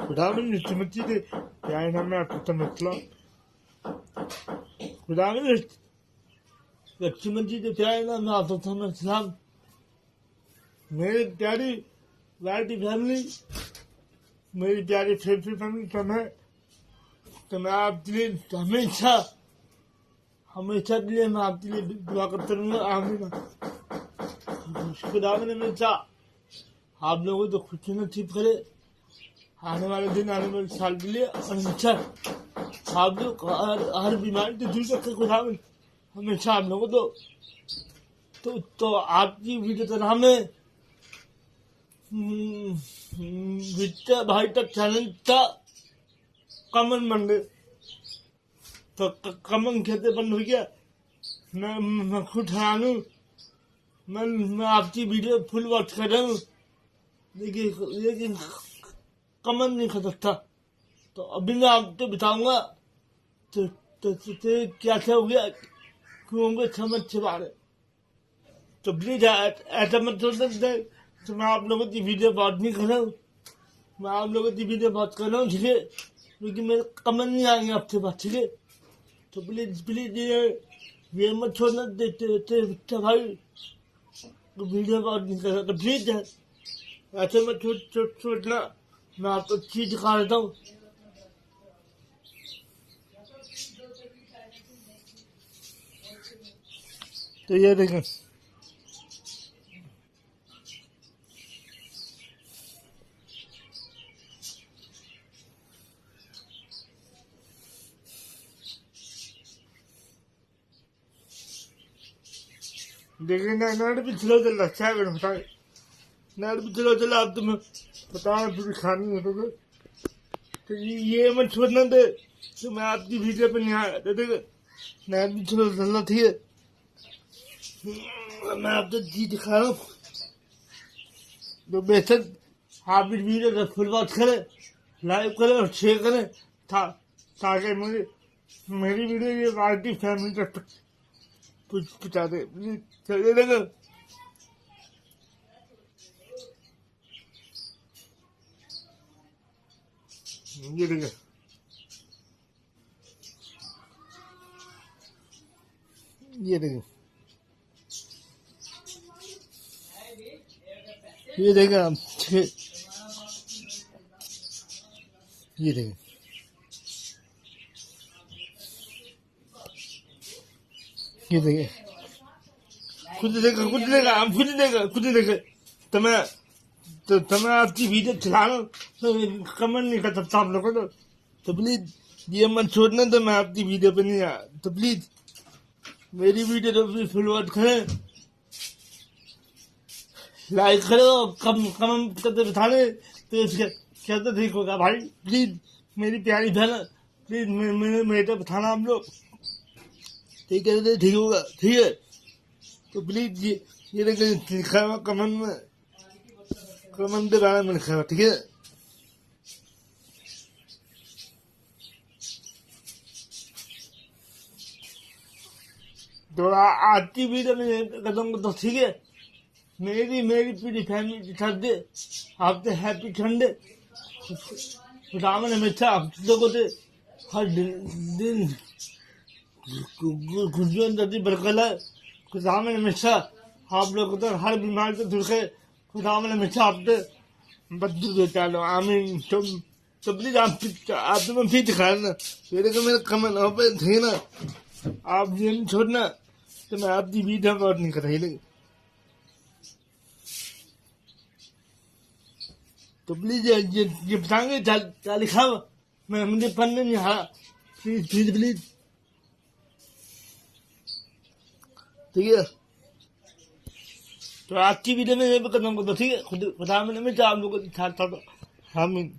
खुदावन स्मृति दे यानी हमें आपको मतलब खुदावन स्मृति दे प्यारे ना मैं आपको समझता मेरी प्यारी वाइटी फैमिली मेरी प्यारी फैमिली तो मैं आपके लिए हमेशा हमेशा के लिए मैं आपके लिए दुआ करता रहूँगा। आमीन। खुदावन हमेशा आप लोगों को तो खुशी नसीब करे आने वाले दिन आने वाले साल के लिए और हमेशा आप लोग हर बीमारी से दूर रखे खुदावन हमेशा आप लोगों को तो आपकी वीडियो तरह में विद्या भाई का चैनल था कमन बन गए तो कमन खेते बंद हो गया। मैं खुद हैरान हूँ। मैं आपकी वीडियो फुल वॉच कर रहा हूँ लेकिन कमन नहीं कर सकता। तो अभी मैं आपको बताऊंगा तो क्या हो गया क्यों होंगे समझ से बाहर। तो प्लीज ऐसा मत सोचते तो मैं आप लोगों की वीडियो बहुत नहीं कर रहा हूँ। मैं आप लोगों की वीडियो बहुत कर रहा हूँ ठीक है क्योंकि मेरे कमन नहीं आएंगे आपके पास ठीक है। तो प्लीज ये मत छोड़ना देखते भाई तो वीडियो बहुत नहीं कर रहा। तो प्लीज ऐसे मत सोचना मैं आपको चीज दिखा देता हूँ। तो ये देखें देखिए नेट भी चलो चल अच्छा है बता नेट भी चलो आप तुम्हें बता पूरी खानी है तो ये मत छोड़ना दे तो मैं आपकी वीडियो पे नहीं आया तो देखो नेट भी चलो चलना ठीक है। मैं आपको चीज दिखा रहा हूँ तो बेशक आप इस वीडियो का फुल वॉच करें लाइक करें और शेयर करें ताकि मेरी वीडियो ये वाइटी फैमिली तक पहुँचा दे। चलिए देखो ये देखो ये देखो ये देखो आप ये देखो ये देखिए खुद देखा हम खुद देखा तो मैं आपकी वीडियो चला रहा हूँ तो कमेंट नहीं कर सकता आप लोगों को तो प्लीज ये मत छोड़ना तो मैं आपकी वीडियो पे नहीं आया। तो प्लीज मेरी वीडियो तो प्लीज फुल वॉच करें लाइक करो कमेंट करते बताने तो क्या तो ठीक होगा भाई। प्लीज मेरी प्यारी बहन प्लीज मेरे तो बताना आप लोग ठीक है ठीक होगा ठीक है। तो प्लीज ये लिखा हुआ कमेंट के बारे में लिखा हुआ ठीक है। तो आज की वीडियो में कदम तो ठीक है मेरी पूरी फैमिली के साथ दे आपसे हैप्पी संडे। खुदावन हमेशा आप लोगों से हर दिन खुशियों नदी बरकरार खुदावन हमेशा आप लोगों को हर बीमारी से दूर है। खुदावन हमेशा आपसे बदलू देता लो आमीन। तो प्लीज आप तो मैं फिर दिखा ना मेरे कमेंट पे थे ना आप ये नहीं छोड़ना तो मैं आपकी वीडियो और नहीं कर रही लेकिन तो प्लीज ये बताएंगे क्या लिखा हुआ मैं मुझे पढ़ने नहीं आ प्लीज ठीक है। तो आज की वीडियो में ये भी कदम करता ठीक है खुदा में आप लोगों को था आमीन।